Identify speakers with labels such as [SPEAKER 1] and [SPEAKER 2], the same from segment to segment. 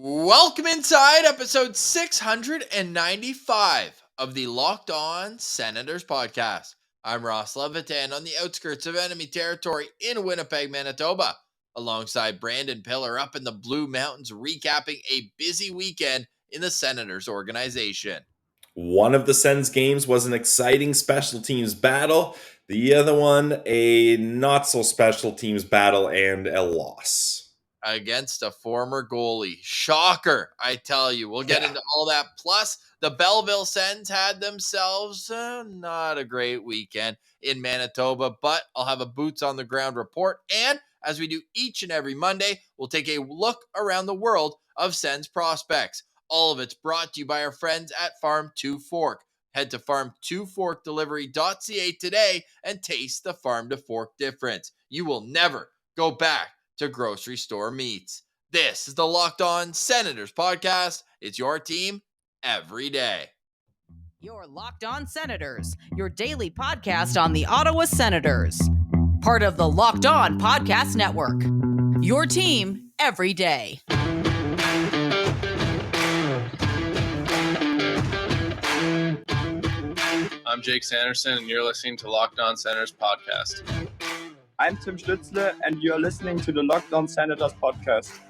[SPEAKER 1] Welcome inside episode 695 of the Locked On Senators podcast. I'm Ross Levitan on the outskirts of enemy territory in Winnipeg, Manitoba, alongside Brandon Piller up in the Blue Mountains, recapping a busy weekend in the Senators organization.
[SPEAKER 2] One of the Sens games was an exciting special teams battle. The other one, a not so special teams battle and a loss.
[SPEAKER 1] Against a former goalie. Shocker, I tell you. We'll get into all that. Plus, the Belleville Sens had themselves not a great weekend in Manitoba, but I'll have a boots on the ground report. And as we do each and every Monday, we'll take a look around the world of Sens Prospects. All of it's brought to you by our friends at Farm 2 Fork. Head to farm2forkdelivery.ca today and taste the farm to fork difference. You will never go back to grocery store meats. This is the Locked On Senators podcast. It's your team every day.
[SPEAKER 3] Your Locked On Senators, your daily podcast on the Ottawa Senators. Part of the Locked On Podcast Network. Your team every day.
[SPEAKER 4] I'm Jake Sanderson, and you're listening to Locked On Senators podcast.
[SPEAKER 5] I'm Tim Stützle, and you're listening to the Locked On Senators podcast.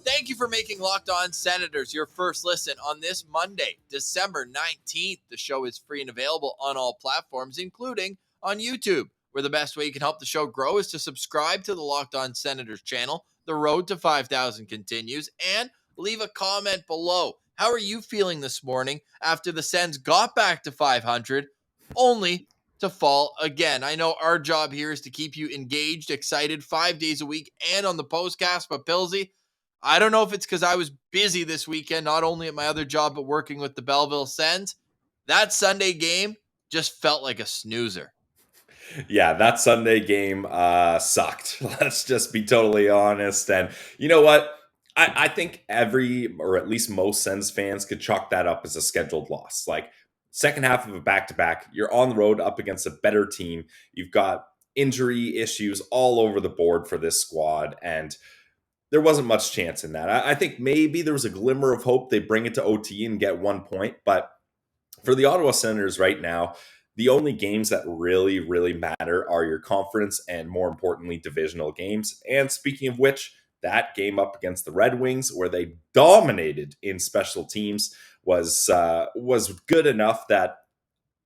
[SPEAKER 1] Thank you for making Locked On Senators your first listen on this Monday, December 19th. The show is free and available on all platforms, including on YouTube, where the best way you can help the show grow is to subscribe to the Locked On Senators channel. The road to 5,000 continues, and leave a comment below. How are you feeling this morning after the Sens got back to 500, only to fall again? I know our job here is to keep you engaged, excited 5 days a week and on the postcast, but Pillsy, I don't know if it's because I was busy this weekend, not only at my other job, but working with the Belleville Sens. That Sunday game just felt like a snoozer.
[SPEAKER 2] Yeah, that Sunday game sucked. Let's just be totally honest. And you know what? I think or at least most Sens fans could chalk that up as a scheduled loss. Like, second half of a back-to-back, you're on the road up against a better team. You've got injury issues all over the board for this squad, and there wasn't much chance in that. I think maybe there was a glimmer of hope they bring it to OT and get 1 point, but for the Ottawa Senators right now, the only games that really, really matter are your conference and, more importantly, divisional games. And speaking of which, that game up against the Red Wings, where they dominated in special teams, was good enough that,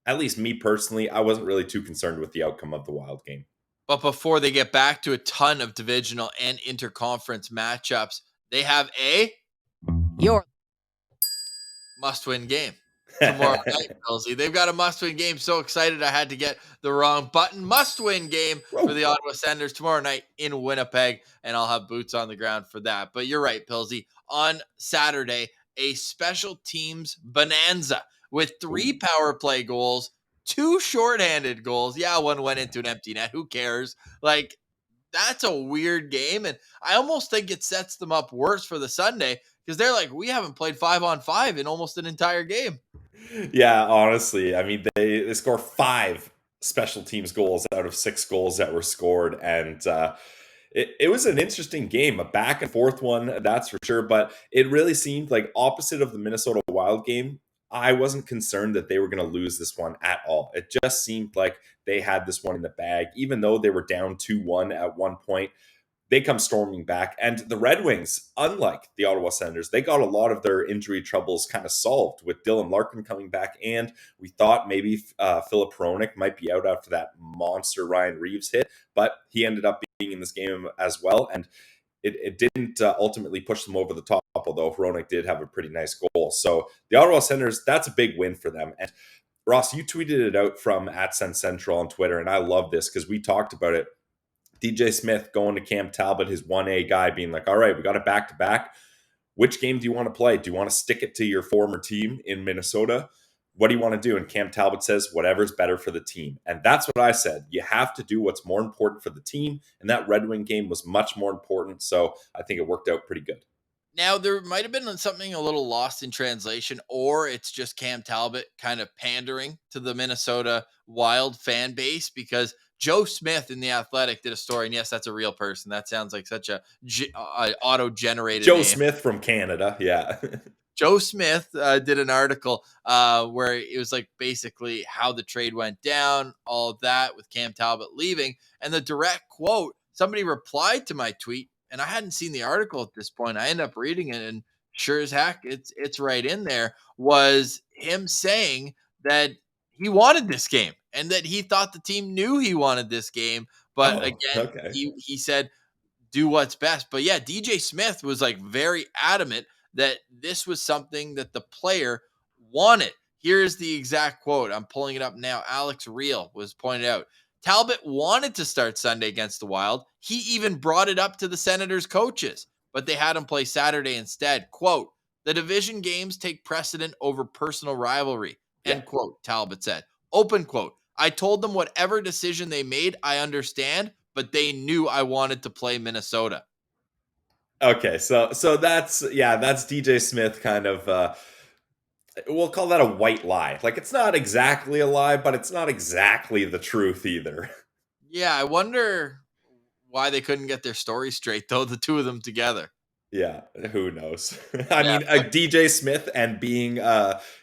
[SPEAKER 2] at least me personally, I wasn't really too concerned with the outcome of the Wild game.
[SPEAKER 1] But before they get back to a ton of divisional and interconference matchups, they have
[SPEAKER 3] Your
[SPEAKER 1] must-win game tomorrow night, Kelsey. They've got a must-win game. So excited I had to get the wrong button. Must-win game for the Ottawa Senators tomorrow night in Winnipeg, and I'll have boots on the ground for that. But you're right, Pilsy. On Saturday, a special teams bonanza with 3 power play goals, 2 shorthanded goals. Yeah, one went into an empty net. Who cares? Like, that's a weird game, and I almost think it sets them up worse for the Sunday because they're like, we haven't played 5-on-5 in almost an entire game.
[SPEAKER 2] Yeah, honestly, I mean, they score 5 special teams goals out of 6 goals that were scored, and it was an interesting game, a back and forth one, that's for sure, but it really seemed like, opposite of the Minnesota Wild game, I wasn't concerned that they were going to lose this one at all. It just seemed like they had this one in the bag, even though they were down 2-1 at one point. They come storming back. And the Red Wings, unlike the Ottawa Senators, they got a lot of their injury troubles kind of solved with Dylan Larkin coming back. And we thought maybe Filip Hronek might be out after that monster Ryan Reeves hit, but he ended up being in this game as well. And it didn't ultimately push them over the top, although Hronek did have a pretty nice goal. So the Ottawa Senators, that's a big win for them. And Ross, you tweeted it out from @SensCentral on Twitter, and I love this because we talked about it. DJ Smith going to Cam Talbot, his 1A guy, being like, all right, we got it back-to-back. Which game do you want to play? Do you want to stick it to your former team in Minnesota? What do you want to do? And Cam Talbot says, whatever's better for the team. And that's what I said. You have to do what's more important for the team. And that Red Wing game was much more important. So I think it worked out pretty good.
[SPEAKER 1] Now, there might have been something a little lost in translation, or it's just Cam Talbot kind of pandering to the Minnesota Wild fan base, because Joe Smith in The Athletic did a story, and yes, that's a real person. That sounds like such a auto-generated
[SPEAKER 2] Joe
[SPEAKER 1] name.
[SPEAKER 2] Smith from Canada, yeah.
[SPEAKER 1] Joe Smith did an article where it was like basically how the trade went down, all of that with Cam Talbot leaving. And the direct quote, somebody replied to my tweet, and I hadn't seen the article at this point. I end up reading it, and sure as heck, it's right in there, was him saying that he wanted this game and that he thought the team knew he wanted this game. But
[SPEAKER 2] Oh,
[SPEAKER 1] again,
[SPEAKER 2] okay.
[SPEAKER 1] he said, do what's best. But yeah, DJ Smith was like very adamant that this was something that the player wanted. Here's the exact quote. I'm pulling it up now. Alex Reel was pointed out. Talbot wanted to start Sunday against the Wild. He even brought it up to the Senators coaches, but they had him play Saturday instead. Quote, the division games take precedent over personal rivalry. End quote, Talbot said. Open quote. I told them whatever decision they made, I understand, but they knew I wanted to play Minnesota.
[SPEAKER 2] Okay, so that's DJ Smith kind of we'll call that a white lie. Like, it's not exactly a lie, but it's not exactly the truth either.
[SPEAKER 1] Yeah, I wonder why they couldn't get their story straight, though, the two of them together.
[SPEAKER 2] Yeah, who knows? I mean, DJ Smith and being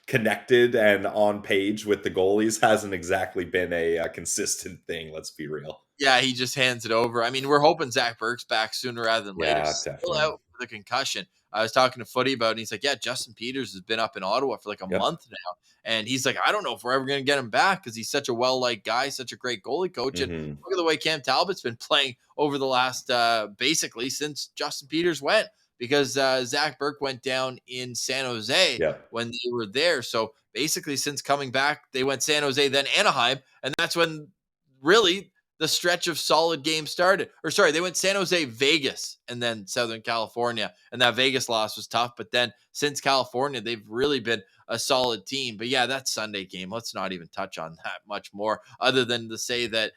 [SPEAKER 2] connected and on page with the goalies hasn't exactly been a consistent thing, let's be real.
[SPEAKER 1] Yeah, he just hands it over. I mean, we're hoping Zach Burke's back sooner rather than later.
[SPEAKER 2] Yeah,
[SPEAKER 1] Still
[SPEAKER 2] definitely.
[SPEAKER 1] out with a concussion. I was talking to Footy about it, and he's like, yeah, Justin Peters has been up in Ottawa for like a month now. And he's like, I don't know if we're ever going to get him back because he's such a well-liked guy, such a great goalie coach. And look at the way Cam Talbot's been playing over the last, basically, since Justin Peters went. Because Zach Burke went down in San Jose when they were there. So basically, since coming back, they went San Jose, then Anaheim. And that's when really the stretch of solid games started. Or sorry, they went San Jose, Vegas, and then Southern California. And that Vegas loss was tough. But then since California, they've really been a solid team. But yeah, that Sunday game, let's not even touch on that much more other than to say that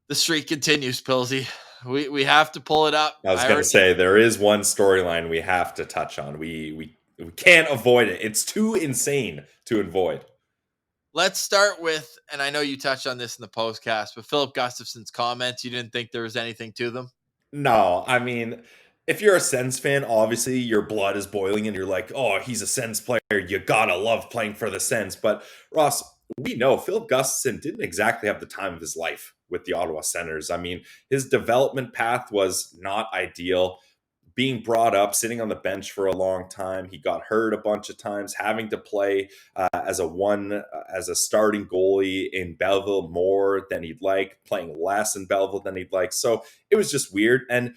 [SPEAKER 1] the streak continues, Pilsy. We have to pull it up.
[SPEAKER 2] I was going to say, there is one storyline we have to touch on. We can't avoid it. It's too insane to avoid.
[SPEAKER 1] Let's start with, and I know you touched on this in the postcast, but Philip Gustafsson's comments, you didn't think there was anything to them?
[SPEAKER 2] No, I mean, if you're a Sens fan, obviously your blood is boiling and you're like, oh, he's a Sens player. You gotta love playing for the Sens. But Ross, we know Philip Gustafsson didn't exactly have the time of his life with the Ottawa Senators. I mean, his development path was not ideal. Being brought up, sitting on the bench for a long time. He got hurt a bunch of times, having to play as a starting goalie in Belleville more than he'd like, playing less in Belleville than he'd like. So it was just weird. And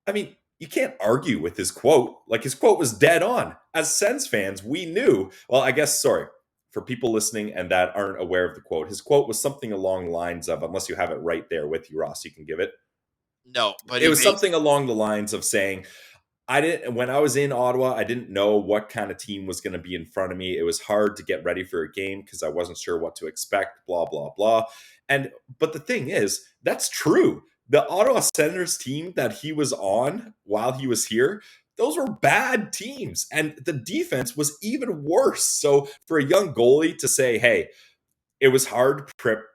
[SPEAKER 2] I mean, you can't argue with his quote. Like, his quote was dead on. As Sens fans, we knew. Well, I guess, sorry, for people listening and that aren't aware of the quote, his quote was something along the lines of, unless you have it right there with you, Ross, you can give it.
[SPEAKER 1] No, but
[SPEAKER 2] it was something along the lines of saying, when I was in Ottawa, I didn't know what kind of team was going to be in front of me. It was hard to get ready for a game because I wasn't sure what to expect, blah, blah, blah. But the thing is, that's true. The Ottawa Senators team that he was on while he was here, those were bad teams. And the defense was even worse. So for a young goalie to say, hey, it was hard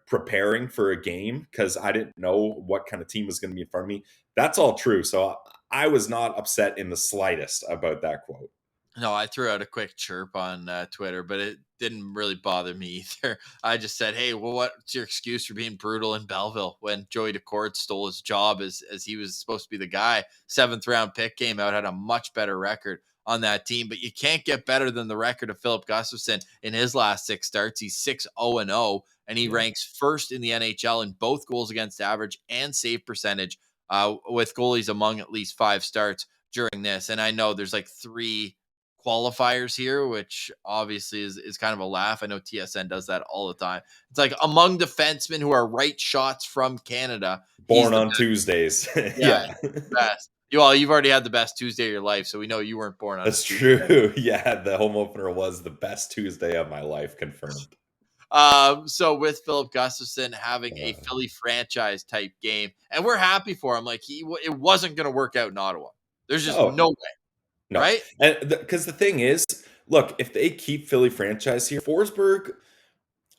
[SPEAKER 2] preparing for a game because I didn't know what kind of team was going to be in front of me. That's all true. So I was not upset in the slightest about that quote.
[SPEAKER 1] No, I threw out a quick chirp on Twitter, but it didn't really bother me either. I just said, hey, well, what's your excuse for being brutal in Belleville when Joey Decourt stole his job as he was supposed to be the guy? 7th round pick came out, had a much better record on that team, but you can't get better than the record of Philip Gustafsson in his last 6 starts. He's 6-0-0, and he ranks first in the NHL in both goals against average and save percentage with goalies among at least 5 starts during this. And I know there's like 3 qualifiers here, which obviously is kind of a laugh. I know TSN does that all the time. It's like among defensemen who are right shots from Canada.
[SPEAKER 2] Born on Tuesdays.
[SPEAKER 1] Yeah. Best. You've already had the best Tuesday of your life, so we know you weren't born on
[SPEAKER 2] That's true. Yeah, the home opener was the best Tuesday of my life, confirmed.
[SPEAKER 1] So with Philip Gustafsson having a Philly franchise type game, and we're happy for him. Like it wasn't going to work out in Ottawa. There's just no way. No. Right?
[SPEAKER 2] And because the thing is, look, if they keep Philly franchise here, Forsberg,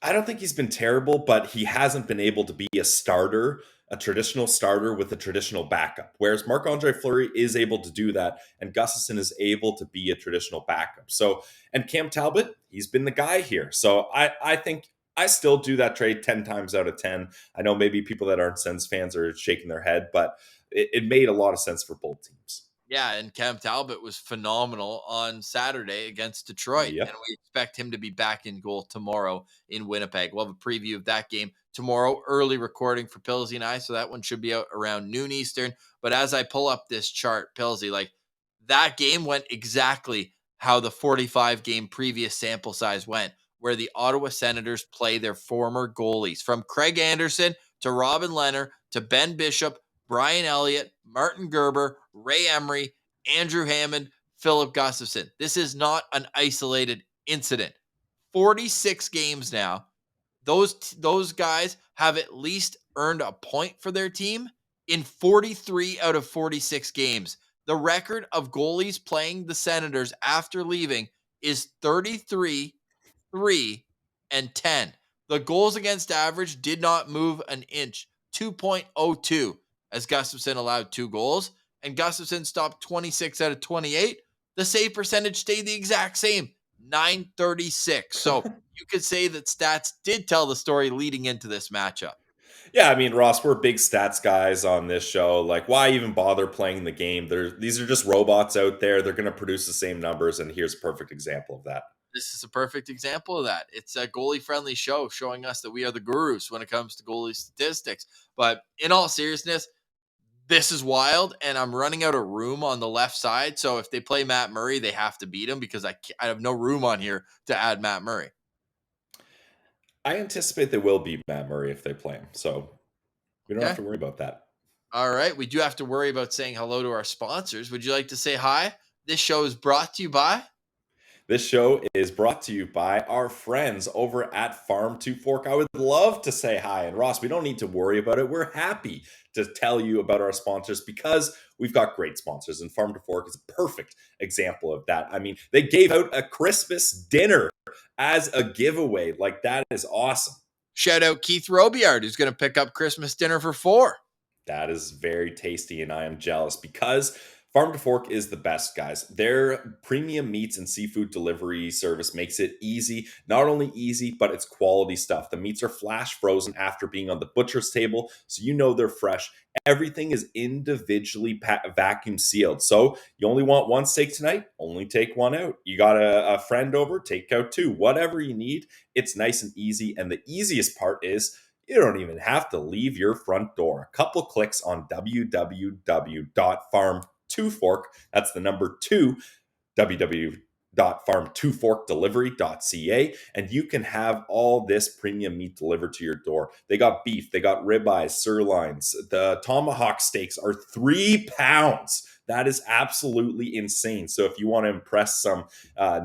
[SPEAKER 2] I don't think he's been terrible, but he hasn't been able to be a starter, a traditional starter with a traditional backup. Whereas Marc-Andre Fleury is able to do that, and Gustafsson is able to be a traditional backup. So, and Cam Talbot, he's been the guy here. So I think I still do that trade 10 times out of 10. I know maybe people that aren't Sens fans are shaking their head, but it made a lot of sense for both teams.
[SPEAKER 1] Yeah, and Cam Talbot was phenomenal on Saturday against Detroit, and
[SPEAKER 2] Yep.
[SPEAKER 1] we expect him to be back in goal tomorrow in Winnipeg. We'll have a preview of that game tomorrow, early recording for Pilsy and I, so that one should be out around noon Eastern. But as I pull up this chart, Pilsy, like that game went exactly how the 45 game previous sample size went, where the Ottawa Senators play their former goalies from Craig Anderson to Robin Leonard to Ben Bishop, Brian Elliott, Martin Gerber, Ray Emery, Andrew Hammond, Philip Gustafsson. This is not an isolated incident. 46 games now. Those guys have at least earned a point for their team in 43 out of 46 games. The record of goalies playing the Senators after leaving is 33, 3, and 10. The goals against average did not move an inch, 2.02, as Gustafsson allowed 2 goals, and Gustafsson stopped 26 out of 28. The save percentage stayed the exact same, 936. So you could say that stats did tell the story leading into this matchup.
[SPEAKER 2] Yeah, I mean, Ross, we're big stats guys on this show. Like, why even bother playing the game? These are just robots out there. They're going to produce the same numbers, and here's a perfect example of that.
[SPEAKER 1] This is a perfect example of that. It's a goalie-friendly show showing us that we are the gurus when it comes to goalie statistics. But in all seriousness, this is wild, and I'm running out of room on the left side. So if they play Matt Murray, they have to beat him because I have no room on here to add Matt Murray.
[SPEAKER 2] I anticipate they will beat Matt Murray if they play him, so we don't have
[SPEAKER 1] Okay.
[SPEAKER 2] to worry about that.
[SPEAKER 1] All right. We do have to worry about saying hello to our sponsors. Would you like to say hi? This show is brought to you by...
[SPEAKER 2] This show is brought to you by our friends over at Farm to Fork. I would love to say hi. And Ross, we don't need to worry about it. We're happy to tell you about our sponsors because we've got great sponsors. And Farm to Fork is a perfect example of that. I mean, they gave out a Christmas dinner as a giveaway. Like, that is awesome.
[SPEAKER 1] Shout out Keith Robillard, who's going to pick up Christmas dinner for 4.
[SPEAKER 2] That is very tasty, and I am jealous because Farm to Fork is the best, guys. Their premium meats and seafood delivery service makes it easy. Not only easy, but it's quality stuff. The meats are flash frozen after being on the butcher's table, so you know they're fresh. Everything is individually vacuum sealed. So you only want one steak tonight, only take one out. You got a friend over, take out 2. Whatever you need, it's nice and easy. And the easiest part is you don't even have to leave your front door. A couple clicks on www.farm2fork. That's the number 2, www.farm2forkdelivery.ca, and you can have all this premium meat delivered to your door. They got beef, they got ribeyes, sirloins. The tomahawk steaks are 3 pounds. That is absolutely insane. So if you want to impress some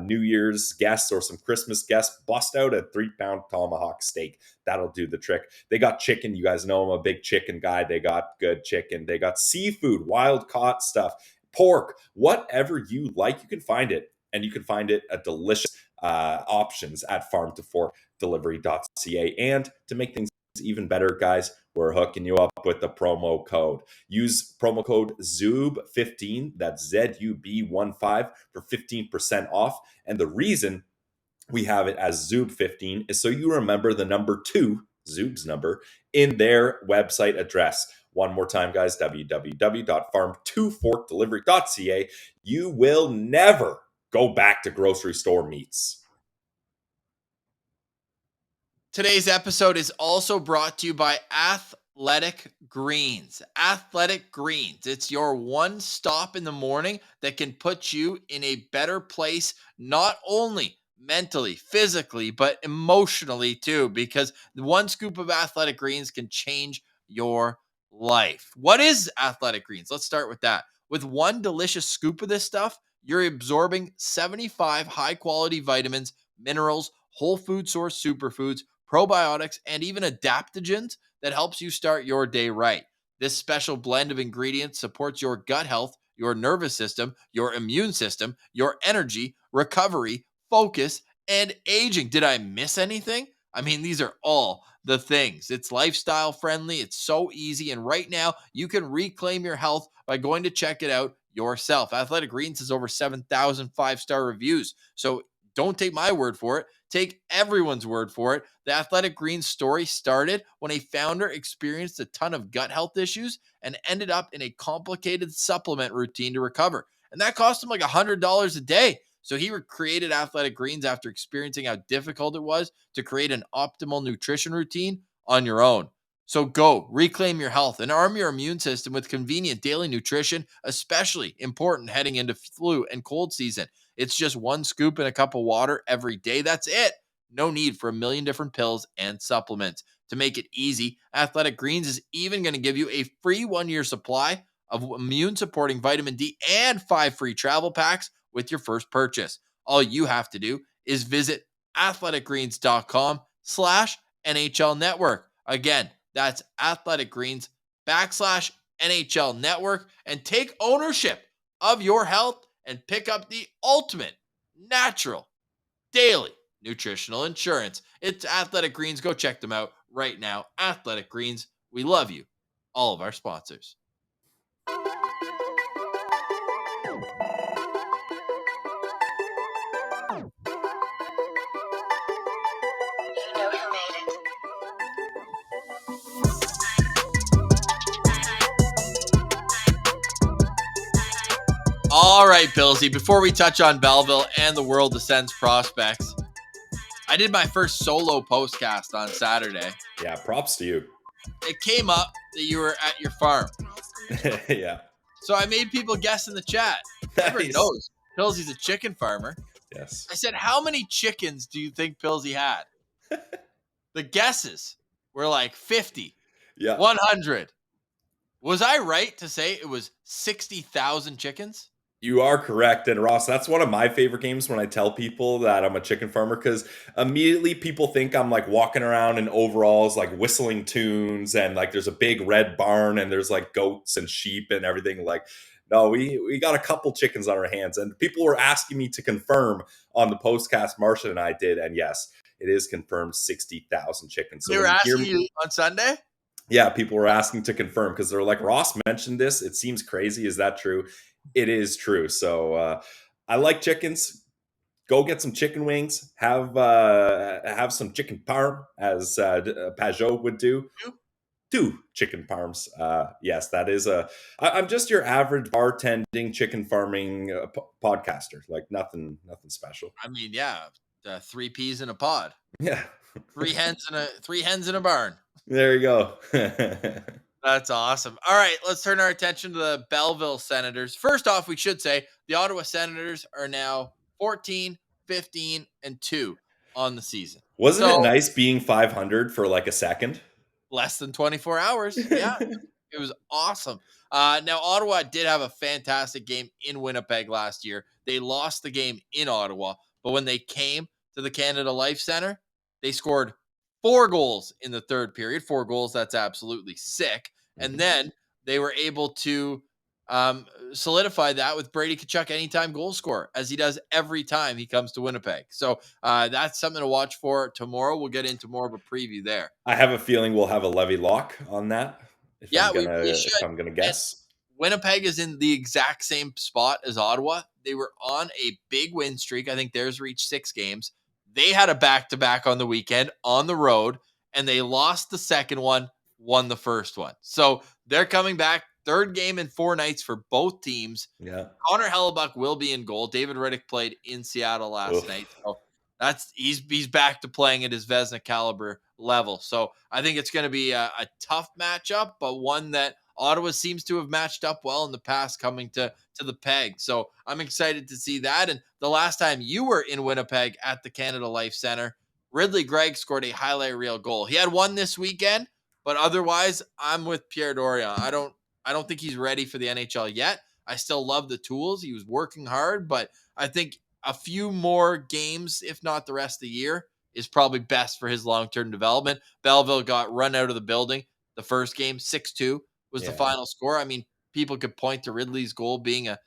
[SPEAKER 2] New Year's guests or some Christmas guests, bust out a 3-pound tomahawk steak. That'll do the trick. They got chicken. You guys know I'm a big chicken guy. They got good chicken. They got seafood, wild caught stuff, pork, whatever you like, you can find it. And you can find it at delicious options at farmtoforkdelivery.ca. And to make things even better, guys, we're hooking you up with the promo code. Use promo code ZUB15, that's ZUB15 for 15% off. And the reason we have it as ZUB15 is so you remember the number 2, Zub's number, in their website address. One more time, guys, www.farm2forkdelivery.ca. You will never go back to grocery store meats.
[SPEAKER 1] Today's episode is also brought to you by Athletic Greens. Athletic Greens. It's your one stop in the morning that can put you in a better place, not only mentally, physically, but emotionally too, because one scoop of Athletic Greens can change your life. What is Athletic Greens? Let's start with that. With one delicious scoop of this stuff, you're absorbing 75 high-quality vitamins, minerals, whole food source superfoods, probiotics, and even adaptogens that helps you start your day right. This special blend of ingredients supports your gut health, your nervous system, your immune system, your energy, recovery, focus, and aging. Did I miss anything? I mean, these are all the things. It's lifestyle friendly. It's so easy. And right now, you can reclaim your health by going to check it out yourself. Athletic Greens has over 7,000 5-star reviews. So don't take my word for it. Take everyone's word for it. The Athletic Greens story started when a founder experienced a ton of gut health issues and ended up in a complicated supplement routine to recover. And that cost him like $100 a day. So he created Athletic Greens after experiencing how difficult it was to create an optimal nutrition routine on your own. So go reclaim your health and arm your immune system with convenient daily nutrition, especially important heading into flu and cold season. It's just one scoop in a cup of water every day. That's it. No need for a million different pills and supplements. To make it easy, Athletic Greens is even going to give you a free 1-year supply of immune supporting vitamin D and 5 free travel packs with your first purchase. All you have to do is visit athleticgreens.com/NHL network. Again, that's athleticgreens.com/NHL network, and take ownership of your health and pick up the ultimate natural daily nutritional insurance. It's Athletic Greens. Go check them out right now. Athletic Greens. We love you. All of our sponsors. All right, Pillsy, before we touch on Belleville and the world of Sens Prospects, I did my first solo postcast on Saturday.
[SPEAKER 2] Yeah, props to you.
[SPEAKER 1] It came up that you were at your farm.
[SPEAKER 2] Yeah.
[SPEAKER 1] So I made people guess in the chat. Everyone
[SPEAKER 2] Nice.
[SPEAKER 1] knows Pillsy's a chicken farmer.
[SPEAKER 2] Yes.
[SPEAKER 1] I said, how many chickens do you think Pillsy had? The guesses were like 50,
[SPEAKER 2] Yeah.
[SPEAKER 1] 100. Was I right to say it was 60,000 chickens?
[SPEAKER 2] You are correct. And Ross, that's one of my favorite games when I tell people that I'm a chicken farmer, because immediately people think I'm like walking around in overalls, like whistling tunes, and like there's a big red barn and there's like goats and sheep and everything. Like, no, we got a couple chickens on our hands. And people were asking me to confirm on the postcast Marcia and I did. And yes, it is confirmed 60,000 chickens. So
[SPEAKER 1] They were
[SPEAKER 2] when you
[SPEAKER 1] asking you on Sunday?
[SPEAKER 2] Yeah, people were asking to confirm because they're like, Ross mentioned this. It seems crazy. Is that true? It is true. So I like chickens. Go get some chicken wings. Have some chicken parm, as Pajot would do. 2 chicken parms. Yes, that is I'm just your average bartending chicken farming podcaster. Like nothing special.
[SPEAKER 1] I mean, yeah, 3 peas in a pod.
[SPEAKER 2] Yeah.
[SPEAKER 1] 3 hens in a barn.
[SPEAKER 2] There you go.
[SPEAKER 1] That's awesome. All right, let's turn our attention to the Belleville Senators. First off, we should say the Ottawa Senators are now 14, 15, and 2 on the season.
[SPEAKER 2] Wasn't it nice being 500 for like a second?
[SPEAKER 1] Less than 24 hours. Yeah, it was awesome. Now, Ottawa did have a fantastic game in Winnipeg last year. They lost the game in Ottawa, but when they came to the Canada Life Center, they scored 4 goals in the third period. 4 goals, that's absolutely sick. And then they were able to solidify that with Brady Tkachuk anytime goal scorer, as he does every time he comes to Winnipeg. So that's something to watch for tomorrow. We'll get into more of a preview there.
[SPEAKER 2] I have a feeling we'll have a Levy lock on that.
[SPEAKER 1] We should.
[SPEAKER 2] If I'm gonna guess.
[SPEAKER 1] And Winnipeg is in the exact same spot as Ottawa. They were on a big win streak. I think theirs reached 6 games. They had a back-to-back on the weekend on the road, and they lost the second one, won the first one. So they're coming back. 3rd game in 4 nights for both teams.
[SPEAKER 2] Yeah.
[SPEAKER 1] Connor Hellebuck will be in goal. David Riddick played in Seattle last night. So he's back to playing at his Vezina caliber level. So I think it's going to be a tough matchup, but one that Ottawa seems to have matched up well in the past, coming to the Peg. So I'm excited to see that. And the last time you were in Winnipeg at the Canada Life Center, Ridley Gregg scored a highlight reel goal. He had one this weekend, but otherwise I'm with Pierre Dorion. I don't think he's ready for the NHL yet. I still love the tools. He was working hard, but I think a few more games, if not the rest of the year, is probably best for his long-term development. Belleville got run out of the building the first game. 6-2 was the final score. I mean, people could point to Ridley's goal being a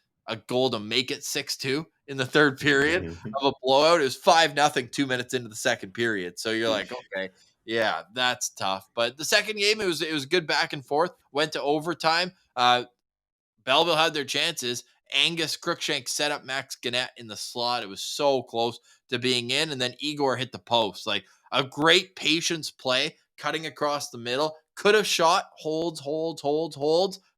[SPEAKER 1] goal to make it 6-2 in the third period
[SPEAKER 2] Mhm.
[SPEAKER 1] of a blowout. It was 5-0 2 minutes into the second period. So you're like, okay, yeah, that's tough. But the second game, it was good back and forth. Went to overtime. Belleville had their chances. Angus Crookshank set up Max Gannett in the slot. It was so close to being in. And then Igor hit the post. Like a great patience play, cutting across the middle. Could have shot, holds,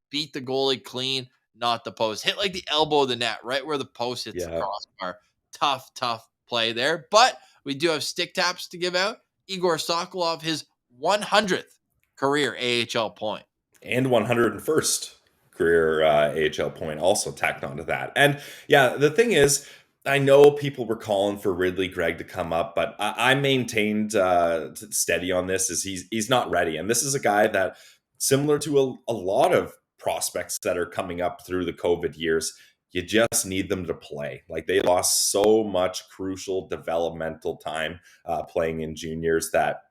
[SPEAKER 1] beat the goalie clean, not the post. Hit like the elbow of the net, right where the post hits the
[SPEAKER 2] Yeah.
[SPEAKER 1] crossbar. Tough play there. But we do have stick taps to give out. Igor Sokolov, his 100th career AHL point.
[SPEAKER 2] And 101st career AHL point also tacked onto that. And yeah, the thing is, I know people were calling for Ridley Gregg to come up, but I maintained steady on this. Is he's not ready, and this is a guy that, similar to a lot of prospects that are coming up through the COVID years, you just need them to play. Like, they lost so much crucial developmental time playing in juniors that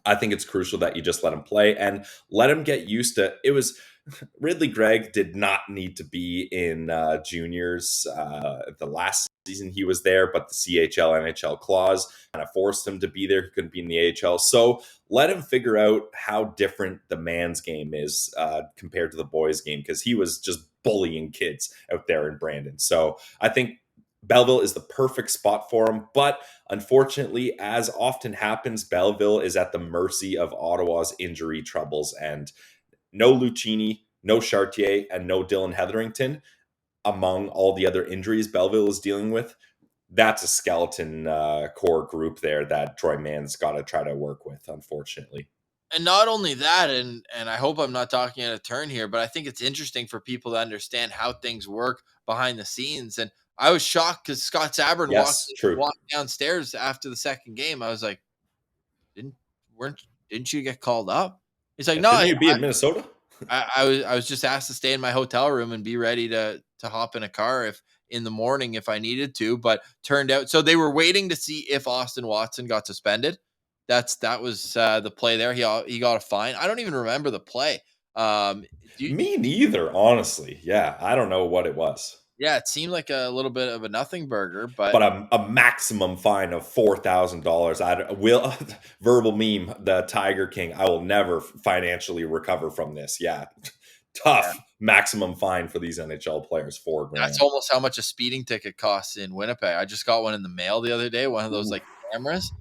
[SPEAKER 2] I think it's crucial that you just let him play and let him get used to it. Was Ridley Gregg did not need to be in juniors the last season he was there, but the CHL NHL clause kind of forced him to be there. He couldn't be in the AHL. So let him figure out how different the man's game is compared to the boys' game, because he was just bullying kids out there in Brandon. So I think Belleville is the perfect spot for him, but unfortunately, as often happens, Belleville is at the mercy of Ottawa's injury troubles, and no Lucchini, no Chartier, and no Dylan Hetherington among all the other injuries Belleville is dealing with. That's a skeleton core group there that Troy Mann's got to try to work with, unfortunately.
[SPEAKER 1] And not only that, and I hope I'm not talking out of turn here, but I think it's interesting for people to understand how things work behind the scenes. And I was shocked because Scott Sabrin
[SPEAKER 2] Yes, true.
[SPEAKER 1] walked downstairs after the second game. I was like, didn't you get called up? He's like, no,
[SPEAKER 2] Didn't you be in Minnesota?
[SPEAKER 1] I was just asked to stay in my hotel room and be ready to hop in a car if in the morning if I needed to. But turned out, so they were waiting to see if Austin Watson got suspended. That was the play there. He got a fine. I don't even remember the play.
[SPEAKER 2] Me neither, honestly. Yeah, I don't know what it was.
[SPEAKER 1] Yeah, it seemed like a little bit of a nothing burger, but
[SPEAKER 2] a maximum fine of $4,000. I will verbal meme, the Tiger King. I will never financially recover from this. Yeah, tough.
[SPEAKER 1] Yeah.
[SPEAKER 2] Maximum fine for these NHL players, $4,000.
[SPEAKER 1] That's almost how much a speeding ticket costs in Winnipeg. I just got one in the mail the other day. One of those like cameras.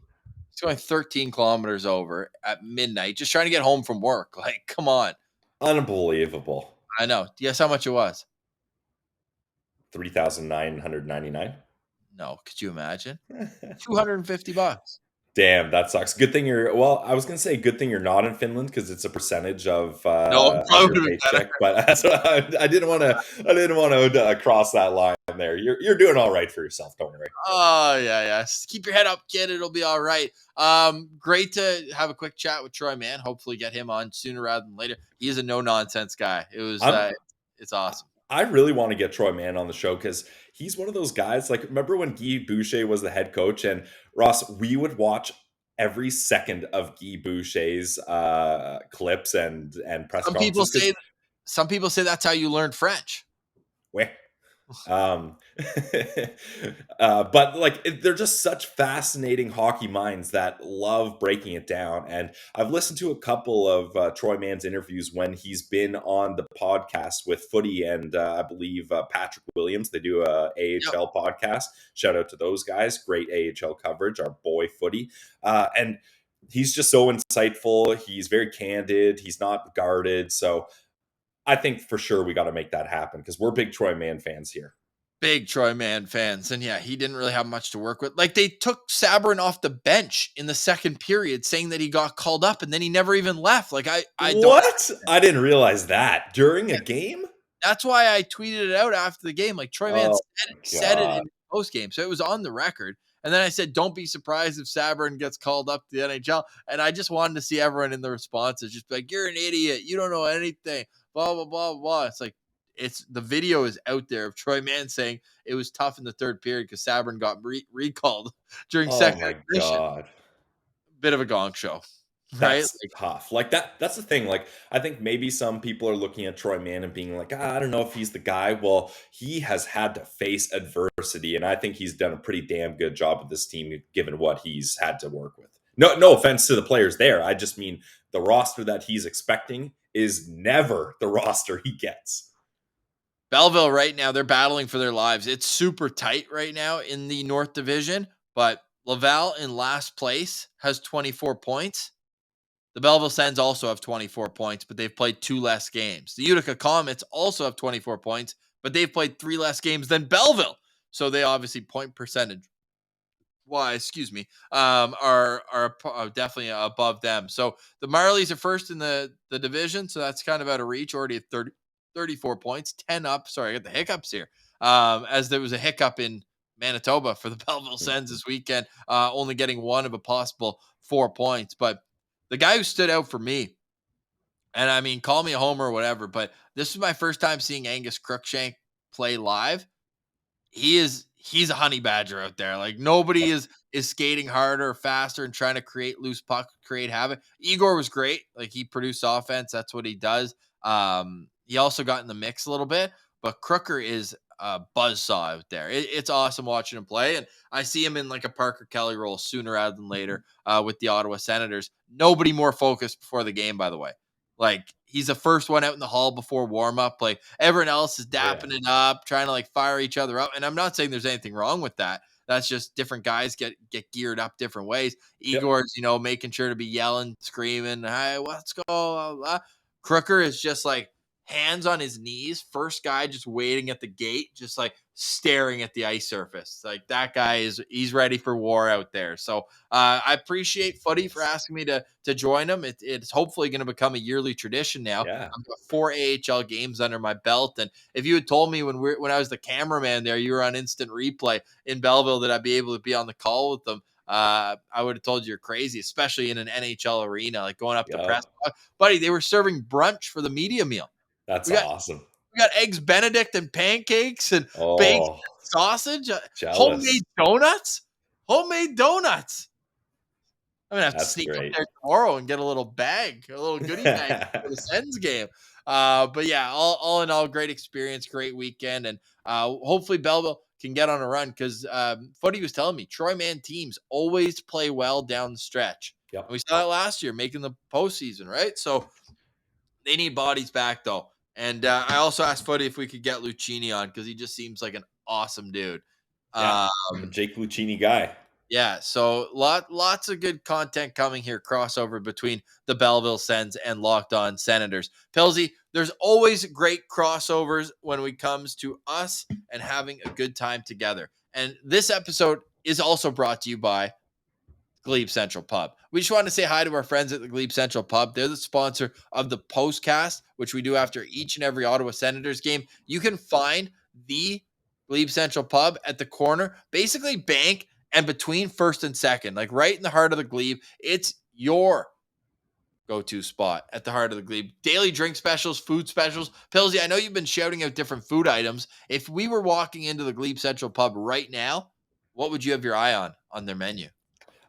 [SPEAKER 1] It's going 13 kilometers over at midnight, just trying to get home from work. Like, come on.
[SPEAKER 2] Unbelievable.
[SPEAKER 1] I know. Guess how much it was?
[SPEAKER 2] $3,999.
[SPEAKER 1] No, could you imagine? $250.
[SPEAKER 2] Damn, that sucks. Good thing you're. Well, I was gonna say good thing you're not in Finland because it's a percentage of
[SPEAKER 1] No,
[SPEAKER 2] of your paycheck. But that's what I didn't want to. I didn't want to cross that line there. You're doing all right for yourself. Don't worry.
[SPEAKER 1] Oh yeah. Just keep your head up, kid. It'll be all right. Great to have a quick chat with Troy Mann. Hopefully, get him on sooner rather than later. He is a no nonsense guy. It was. It's awesome.
[SPEAKER 2] I really want to get Troy Mann on the show because he's one of those guys. Like, remember when Guy Boucher was the head coach, and Ross, we would watch every second of Guy Boucher's clips and press conferences.
[SPEAKER 1] Some people say that's how you learned French.
[SPEAKER 2] Where? But like they're just such fascinating hockey minds that love breaking it down. And I've listened to a couple of Troy Mann's interviews when he's been on the podcast with Footy and I believe Patrick Williams. They do a AHL podcast. Shout out to those guys. Great AHL coverage. Our boy Footy. And he's just so insightful. He's very candid. He's not guarded. So I think for sure we got to make that happen because we're big Troy Mann fans here.
[SPEAKER 1] Big Troy Mann fans. And yeah, he didn't really have much to work with. Like, they took Sabrin off the bench in the second period saying that he got called up and then he never even left. Like, I
[SPEAKER 2] what? I didn't realize that during a game.
[SPEAKER 1] That's why I tweeted it out after the game. Like, Troy Mann said it in the post game. So it was on the record. And then I said, don't be surprised if Sabrin gets called up to the NHL. And I just wanted to see everyone in the responses just be like, you're an idiot. You don't know anything. Blah, blah, blah, blah. It's like, the video is out there of Troy Mann saying it was tough in the third period because Sabrin got recalled during second.
[SPEAKER 2] Oh my God.
[SPEAKER 1] Bit of a gong show. right?
[SPEAKER 2] That's tough. Like that's the thing. Like I think maybe some people are looking at Troy Mann and being like, I don't know if he's the guy. Well, he has had to face adversity, and I think he's done a pretty damn good job with this team given what he's had to work with. No offense to the players there. I just mean the roster that he's expecting is never the roster he gets.
[SPEAKER 1] Belleville right now, they're battling for their lives. It's super tight right now in the North Division, but Laval in last place has 24 points. The Belleville Sens also have 24 points, but they've played 2 less games. The Utica Comets also have 24 points, but they've played 3 less games than Belleville. So they obviously point percentage are definitely above them. So the Marlies are first in the division, so that's kind of out of reach. Already at 34 points, 10 up. Sorry, I got the hiccups here. As there was a hiccup in Manitoba for the Belleville Sens this weekend, only getting one of a possible 4 points. But the guy who stood out for me, and I mean, call me a homer or whatever, but this was my first time seeing Angus Crookshank play live. He's a honey badger out there. Like nobody is skating harder or faster and trying to create loose puck, create havoc. Igor was great. Like he produced offense. That's what he does. He also got in the mix a little bit, but Crooker is a buzzsaw out there. It's awesome watching him play. And I see him in like a Parker Kelly role sooner rather than later with the Ottawa Senators. Nobody more focused before the game, by the way. Like he's the first one out in the hall before warm up. Like everyone else is dapping it up, trying to like fire each other up. And I'm not saying there's anything wrong with that. That's just different guys get geared up different ways. Igor's, making sure to be yelling, screaming, "Hey, let's go!" Blah, blah. Crooker is just like hands on his knees, first guy just waiting at the gate, just like staring at the ice surface. Like that guy he's ready for war out there. So I appreciate Footy for asking me to join him. It's hopefully going to become a yearly tradition now.
[SPEAKER 2] Yeah.
[SPEAKER 1] I've got 4 AHL games under my belt, and if you had told me when I was the cameraman there, you were on instant replay in Belleville that I'd be able to be on the call with them, I would have told you you're crazy, especially in an NHL arena, like going up to press. Buddy, they were serving brunch for the media meal.
[SPEAKER 2] That's
[SPEAKER 1] We got
[SPEAKER 2] awesome.
[SPEAKER 1] we got eggs Benedict and pancakes and bacon
[SPEAKER 2] Oh,
[SPEAKER 1] and sausage,
[SPEAKER 2] jealous.
[SPEAKER 1] homemade donuts. Homemade donuts. I'm gonna have to
[SPEAKER 2] That's
[SPEAKER 1] sneak up
[SPEAKER 2] great.
[SPEAKER 1] there tomorrow and get a little goodie bag for the Sens game. But yeah, all in all, great experience, great weekend, and hopefully Belleville can get on a run because Footy was telling me Troy Mann teams always play well down the stretch.
[SPEAKER 2] Yep.
[SPEAKER 1] And we saw that last year, making the postseason, right? So they need bodies back though. And I also asked Footy if we could get Lucchini on because he just seems like an awesome dude.
[SPEAKER 2] Yeah. I'm a Jake Lucchini guy.
[SPEAKER 1] Yeah, so lots of good content coming here, crossover between the Belleville Sens and Locked On Senators. Pilsy, there's always great crossovers when it comes to us and having a good time together. And this episode is also brought to you by Glebe Central Pub. We just want to say hi to our friends at the Glebe Central Pub. They're the sponsor of the postcast, which we do after each and every Ottawa Senators game. You can find the Glebe Central Pub at the corner, basically bank and between first and second, like right in the heart of the Glebe. It's your go-to spot at the heart of the Glebe. Daily drink specials, food specials. Pilsy, I know you've been shouting out different food items. If we were walking into the Glebe Central Pub right now, what would you have your eye on their menu?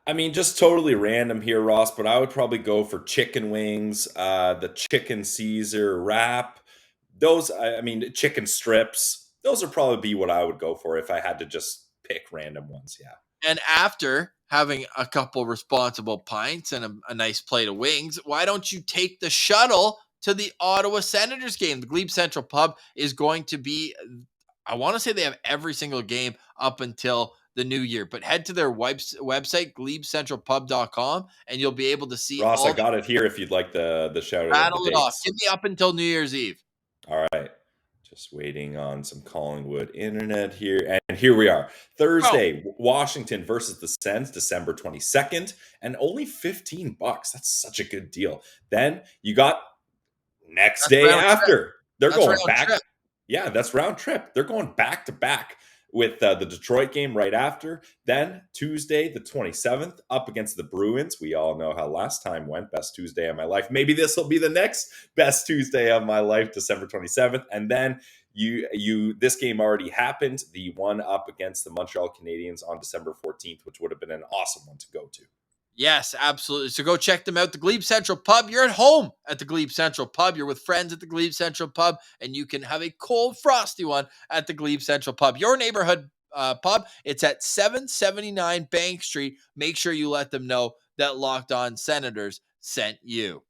[SPEAKER 2] I mean, just totally random here, Ross, but I would probably go for chicken wings, the chicken Caesar wrap. Those, I mean, chicken strips. Those would probably be what I would go for if I had to just pick random ones. Yeah.
[SPEAKER 1] And after having a couple responsible pints and a nice plate of wings, why don't you take the shuttle to the Ottawa Senators game? The Glebe Central Pub is going to be, I want to say they have every single game up until the new year, but head to their website, glebecentralpub.com, and you'll be able to see
[SPEAKER 2] Ross, I got it here if you'd like the shout out of
[SPEAKER 1] rattle
[SPEAKER 2] the
[SPEAKER 1] it off.
[SPEAKER 2] dates.
[SPEAKER 1] Give me up until New Year's Eve.
[SPEAKER 2] All right. Just waiting on some Collingwood internet here. And here we are. Thursday, Washington versus the Sens, December 22nd, and only $15. That's such a good deal. Then you got next day after. They're going back. Yeah, that's round trip. They're going back to back with the Detroit game right after. Then Tuesday, the 27th, up against the Bruins. We all know how last time went. Best Tuesday of my life. Maybe this will be the next best Tuesday of my life, December 27th. And then this game already happened. The one up against the Montreal Canadiens on December 14th, which would have been an awesome one to go to.
[SPEAKER 1] Yes, absolutely. So go check them out. The Glebe Central Pub. You're at home at the Glebe Central Pub. You're with friends at the Glebe Central Pub, and you can have a cold, frosty one at the Glebe Central Pub. Your neighborhood pub. It's at 779 Bank Street. Make sure you let them know that Locked On Senators sent you.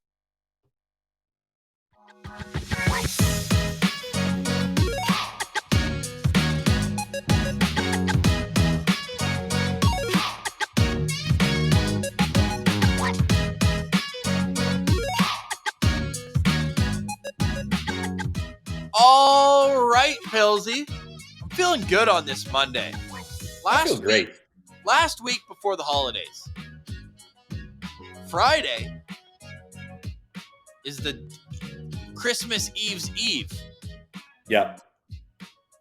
[SPEAKER 1] All right, Pilsy. I'm feeling good on this Monday.
[SPEAKER 2] I feel great.
[SPEAKER 1] Last week before the holidays, Friday is the Christmas Eve's Eve.
[SPEAKER 2] Yep.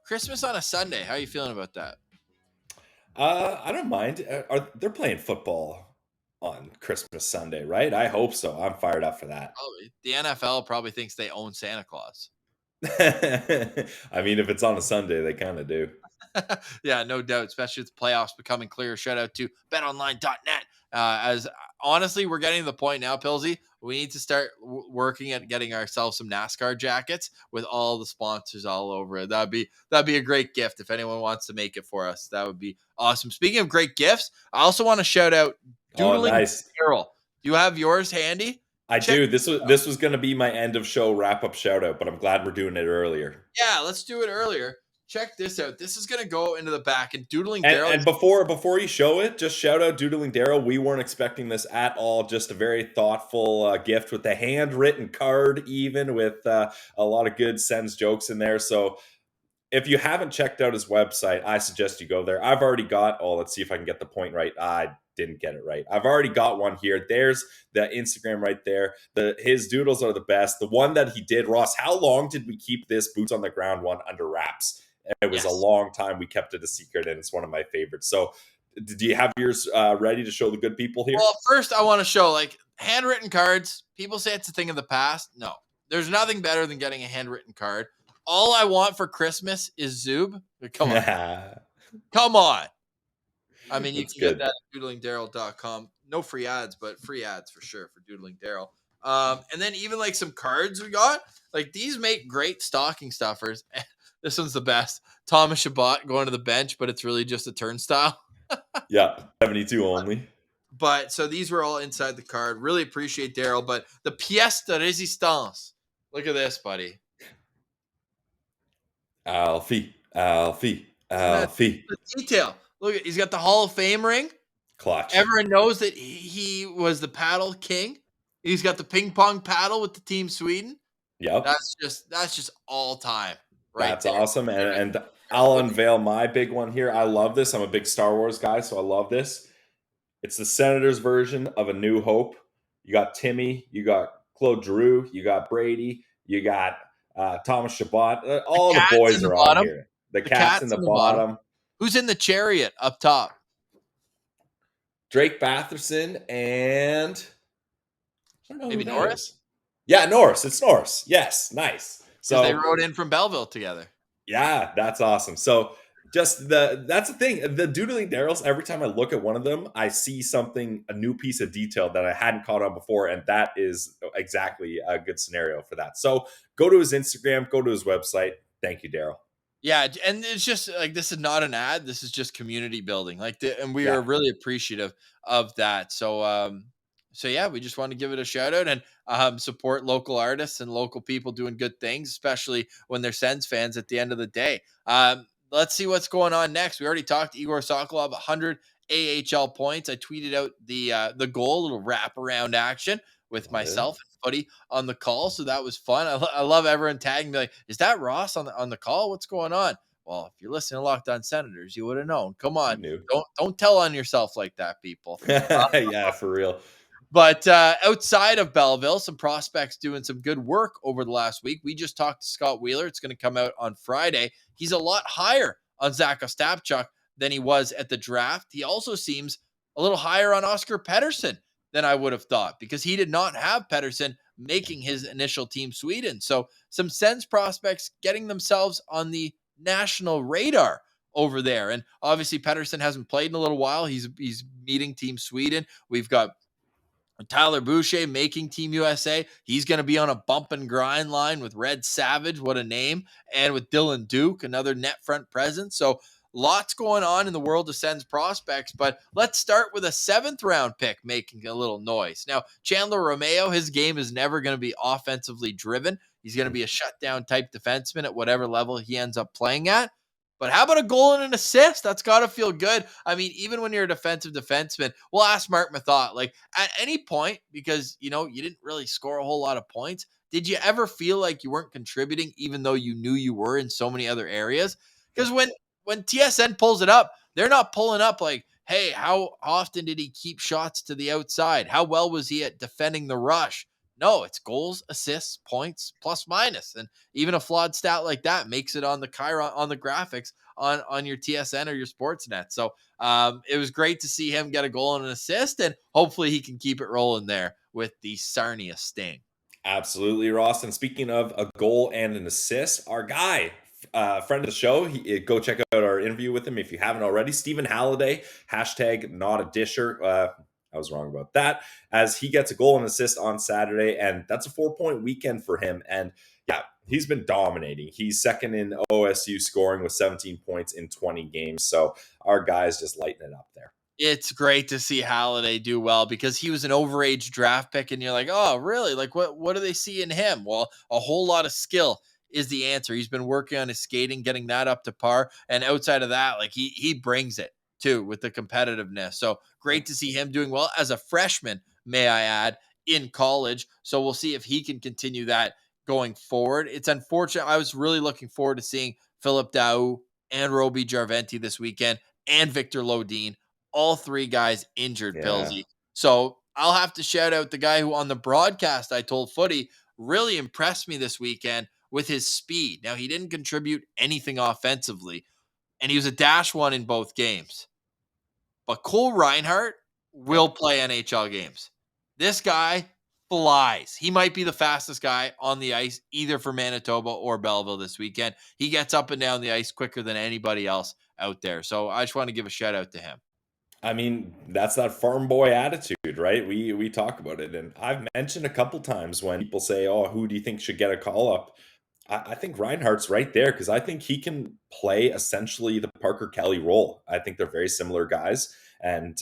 [SPEAKER 1] Christmas on a Sunday. How are you feeling about that?
[SPEAKER 2] I don't mind. They're playing football on Christmas Sunday, right? I hope so. I'm fired up for that.
[SPEAKER 1] Probably. The NFL probably thinks they own Santa Claus.
[SPEAKER 2] I mean, if it's on a Sunday, they kind of do.
[SPEAKER 1] Yeah, no doubt, especially with the playoffs becoming clear. Shout out to betonline.net. As honestly, we're getting to the point now, Pilsy, we need to start working at getting ourselves some NASCAR jackets with all the sponsors all over it. That'd be a great gift if anyone wants to make it for us. That would be awesome. Speaking of great gifts, I also want to shout out Doodling
[SPEAKER 2] nice.
[SPEAKER 1] Carol. Do you have yours handy?
[SPEAKER 2] I do. This was going to be my end of show wrap up shout out, but I'm glad we're doing it earlier.
[SPEAKER 1] Yeah, let's do it earlier. Check this out. This is going to go into the back and Doodling Daryl.
[SPEAKER 2] And before you show it, just shout out Doodling Daryl. We weren't expecting this at all. Just a very thoughtful gift with a handwritten card, even with a lot of good Sens jokes in there. So if you haven't checked out his website, I suggest you go there. I've already got, let's see if I can get the point right. I didn't get it right. I've already got one here. There's the Instagram right there. His doodles are the best. The one that he did, Ross, how long did we keep this boots on the ground one under wraps? It was a long time. We kept it a secret, and it's one of my favorites. So do you have yours ready to show the good people here?
[SPEAKER 1] Well, first I want to show handwritten cards. People say it's a thing of the past. No, there's nothing better than getting a handwritten card. All I want for Christmas is Zoob. Come on. Come on. I mean, you can get that at doodlingdaryl.com. No free ads, but free ads for sure for Doodling Daryl. And then even some cards we got, these make great stocking stuffers. This one's the best. Thomas Chabot going to the bench, but it's really just a turnstile.
[SPEAKER 2] Yeah, 72 only.
[SPEAKER 1] But so these were all inside the card. Really appreciate Daryl. But the pièce de résistance. Look at this, buddy.
[SPEAKER 2] Alfie.
[SPEAKER 1] The detail. Look, he's got the Hall of Fame ring.
[SPEAKER 2] Clutch.
[SPEAKER 1] Everyone knows that he was the paddle king. He's got the ping pong paddle with the Team Sweden.
[SPEAKER 2] Yep.
[SPEAKER 1] That's just all time. Right.
[SPEAKER 2] That's awesome. And I'll unveil my big one here. I love this. I'm a big Star Wars guy, so I love this. It's the Senators version of A New Hope. You got Timmy, you got Claude Giroux, you got Brady, you got Thomas Chabot. All the boys are on here. The cats in the bottom.
[SPEAKER 1] Who's in the chariot up top?
[SPEAKER 2] Drake Batherson and I don't know
[SPEAKER 1] maybe Norris?
[SPEAKER 2] Yeah, Norris. It's Norris. Yes, nice. So
[SPEAKER 1] they rode in from Belleville together.
[SPEAKER 2] Yeah, that's awesome. So just that's the thing. The Doodling Daryls, every time I look at one of them, I see a new piece of detail that I hadn't caught on before. And that is exactly a good scenario for that. So go to his Instagram, go to his website. Thank you, Daryl.
[SPEAKER 1] Yeah, and it's just this is not an ad. This is just community building. And we are really appreciative of that. So yeah, we just want to give it a shout out and support local artists and local people doing good things, especially when they're Sens fans at the end of the day. Let's see what's going on next. We already talked to Igor Sokolov, 100 AHL points. I tweeted out the goal, little wraparound action with myself and Footy on the call. So that was fun. I love everyone tagging me is that Ross on the call? What's going on? Well, if you're listening to Locked On Senators, you would have known. Come on. Don't tell on yourself like that, people.
[SPEAKER 2] Yeah, for real.
[SPEAKER 1] But outside of Belleville, some prospects doing some good work over the last week. We just talked to Scott Wheeler. It's going to come out on Friday. He's a lot higher on Zach Ostapchuk than he was at the draft. He also seems a little higher on Oscar Pettersson than I would have thought because he did not have Pettersson making his initial Team Sweden. So some Sens prospects getting themselves on the national radar over there. And obviously Pettersson hasn't played in a little while. He's meeting Team Sweden. We've got Tyler Boucher making Team USA. He's going to be on a bump and grind line with Red Savage. What a name. And with Dylan Duke, another net front presence. So lots going on in the world of Sens prospects, but let's start with a 7th round pick making a little noise. Now, Chandler Romeo, his game is never going to be offensively driven. He's going to be a shutdown type defenseman at whatever level he ends up playing at. But how about a goal and an assist? That's got to feel good. I mean, even when you're a defensive defenseman, we'll ask Mark Mathot, like at any point, because, you didn't really score a whole lot of points, did you ever feel like you weren't contributing even though you knew you were in so many other areas? Because when TSN pulls it up, they're not pulling up like, hey, how often did he keep shots to the outside? How well was he at defending the rush? No, it's goals, assists, points, plus minus. And even a flawed stat like that makes it on the Chiron, on the graphics on your TSN or your Sportsnet. So it was great to see him get a goal and an assist, and hopefully he can keep it rolling there with the Sarnia Sting.
[SPEAKER 2] Absolutely, Ross. And speaking of a goal and an assist, our guy, friend of the show, go check out our interview with him if you haven't already. Stephen Halliday, hashtag not a disher. I was wrong about that, as he gets a goal and assist on Saturday, and that's a 4-point weekend for him. And yeah, he's been dominating. He's second in OSU scoring with 17 points in 20 games. So our guy's just lighting it up there.
[SPEAKER 1] It's great to see Halliday do well because he was an overage draft pick, and you're like, oh, really? Like, what do they see in him? Well, a whole lot of skill is the answer. He's been working on his skating, getting that up to par, and outside of that, like he brings it too with the competitiveness. So great to see him doing well as a freshman, may I add, in college. So we'll see if he can continue that going forward. It's unfortunate. I was really looking forward to seeing Philip Daou and Roby Jarventi this weekend and Victor Lodin. All 3 guys injured, Pillsy. So I'll have to shout out the guy who on the broadcast I told Footy really impressed me this weekend with his speed. Now, he didn't contribute anything offensively, and he was a -1 in both games. But Cole Reinhardt will play NHL games. This guy flies. He might be the fastest guy on the ice, either for Manitoba or Belleville this weekend. He gets up and down the ice quicker than anybody else out there. So I just want to give a shout out to him.
[SPEAKER 2] I mean, that's that farm boy attitude, right? We talk about it, and I've mentioned a couple times when people say, "Oh, who do you think should get a call up?" I think Reinhardt's right there because I think he can play essentially the Parker Kelly role. I think they're very similar guys, and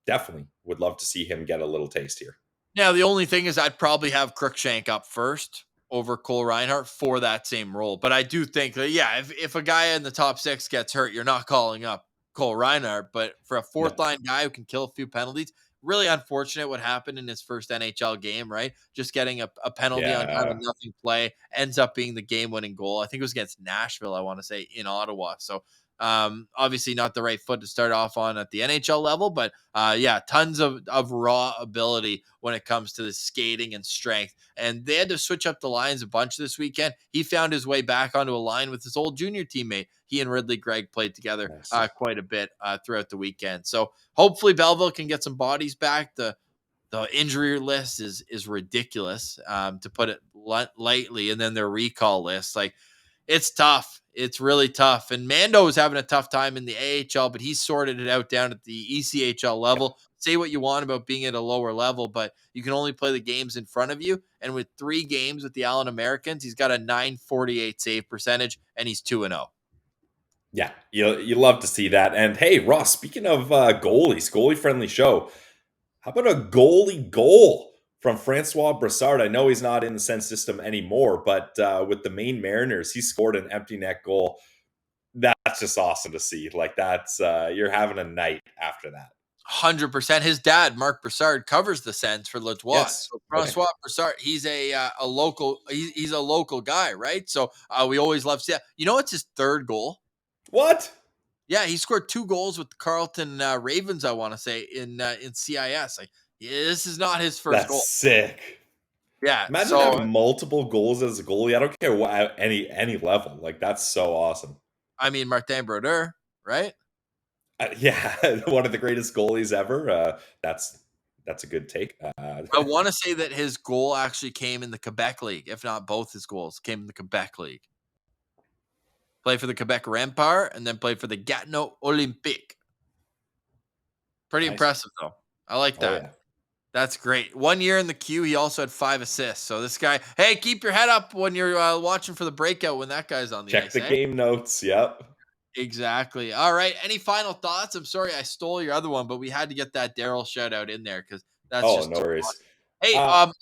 [SPEAKER 2] definitely would love to see him get a little taste here.
[SPEAKER 1] Now, the only thing is I'd probably have Crookshank up first over Cole Reinhardt for that same role. But I do think that, yeah, if a guy in the top 6 gets hurt, you're not calling up Cole Reinhardt. But for a fourth line guy who can kill a few penalties, really unfortunate what happened in his first NHL game, right? Just getting a penalty on kind of nothing play ends up being the game-winning goal. I think it was against Nashville, I want to say, in Ottawa. So obviously not the right foot to start off on at the NHL level, but yeah, tons of raw ability when it comes to the skating and strength. And they had to switch up the lines a bunch this weekend. He found his way back onto a line with his old junior teammate. He and Ridley Gregg played together quite a bit throughout the weekend. So hopefully Belleville can get some bodies back. The injury list is ridiculous, to put it lightly, and then their recall list, like, it's tough. It's really tough. And Mando is having a tough time in the AHL, but he's sorted it out down at the ECHL level. Say what you want about being at a lower level, but you can only play the games in front of you. And with 3 games with the Allen Americans, he's got a .948 save percentage, and he's 2-0.
[SPEAKER 2] Yeah, you love to see that. And hey, Ross, speaking of goalies, goalie-friendly show, how about a goalie goal from Francois Brassard? I know he's not in the Sens system anymore, but with the Maine Mariners, he scored an empty net goal. That's just awesome to see. Like, that's you're having a night after that.
[SPEAKER 1] 100%. His dad, Mark Brassard, covers the Sens for Latois.
[SPEAKER 2] Yes.
[SPEAKER 1] So Francois Brassard, he's a local. He's a local guy, right? So we always love to see that. You know, it's his 3rd goal.
[SPEAKER 2] What?
[SPEAKER 1] Yeah, he scored 2 goals with the Carleton Ravens, I want to say, in CIS. Like, this is not his first goal.
[SPEAKER 2] That's sick.
[SPEAKER 1] Yeah.
[SPEAKER 2] Imagine having multiple goals as a goalie. I don't care what any level. Like, that's so awesome.
[SPEAKER 1] I mean, Martin Brodeur, right?
[SPEAKER 2] Yeah, one of the greatest goalies ever. That's a good take.
[SPEAKER 1] I want to say that his goal actually came in the Quebec League, if not both his goals came in the Quebec League. played for the Quebec Rempart, and then played for the Gatineau Olympique. Pretty impressive, though. I like that.
[SPEAKER 2] Yeah.
[SPEAKER 1] That's great. 1 year in the queue, he also had 5 assists. So this guy, hey, keep your head up when you're watching for the breakout when that guy's on the
[SPEAKER 2] Check
[SPEAKER 1] ice.
[SPEAKER 2] the game notes. Yep.
[SPEAKER 1] Exactly. All right. Any final thoughts? I'm sorry I stole your other one, but we had to get that Daryl shout out in there because that's just
[SPEAKER 2] No worries.
[SPEAKER 1] Hey, I've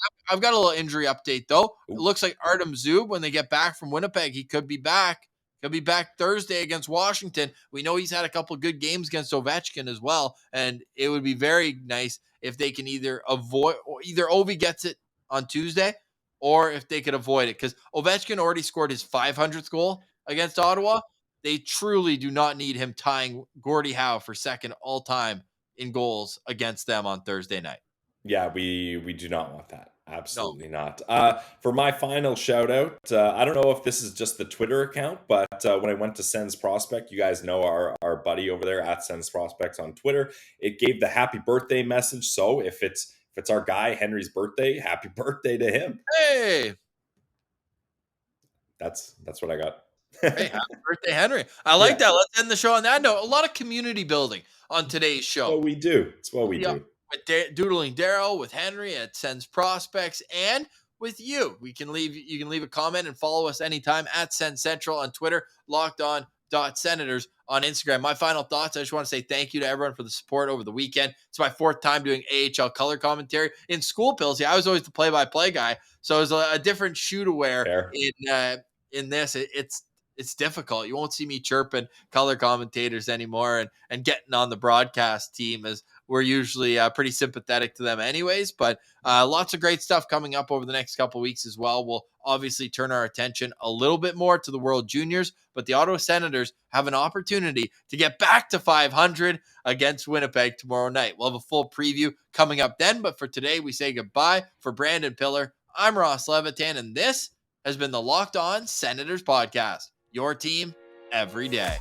[SPEAKER 1] got a little injury update though. It looks like Artem Zub, when they get back from Winnipeg, he could be back. He'll be back Thursday against Washington. We know he's had a couple of good games against Ovechkin as well, and it would be very nice if they can either Ovi gets it on Tuesday, or if they could avoid it, because Ovechkin already scored his 500th goal against Ottawa. They truly do not need him tying Gordie Howe for second all time in goals against them on Thursday night.
[SPEAKER 2] Yeah, we do not want that. Absolutely
[SPEAKER 1] No.
[SPEAKER 2] not. For my final shout out, I don't know if this is just the Twitter account, but when I went to Sens Prospect, you guys know our buddy over there at Sens Prospects on Twitter, it gave the happy birthday message. So if it's our guy Henry's birthday, happy birthday to him.
[SPEAKER 1] Hey,
[SPEAKER 2] that's what I got.
[SPEAKER 1] hey, happy birthday, Henry. I like that. Let's end the show on that note. A lot of community building on today's show.
[SPEAKER 2] What we do. It's what we do.
[SPEAKER 1] With Doodling Daryl, with Henry at Sens Prospects, and with you. You can leave a comment and follow us anytime at Sens Central on Twitter, LockedOn.Senators on Instagram. My final thoughts, I just want to say thank you to everyone for the support over the weekend. It's my 4th time doing AHL color commentary. In school, Pilsy, I was always the play-by-play guy, so it was a different shoe to wear in this. It's difficult. You won't see me chirping color commentators anymore and getting on the broadcast team, as we're usually pretty sympathetic to them anyways. But lots of great stuff coming up over the next couple of weeks as well. We'll obviously turn our attention a little bit more to the World Juniors, but the Ottawa Senators have an opportunity to get back to 500 against Winnipeg tomorrow night. We'll have a full preview coming up then, but for today, we say goodbye. For Brandon Piller, I'm Ross Levitan, and this has been the Locked On Senators podcast. Your team every day.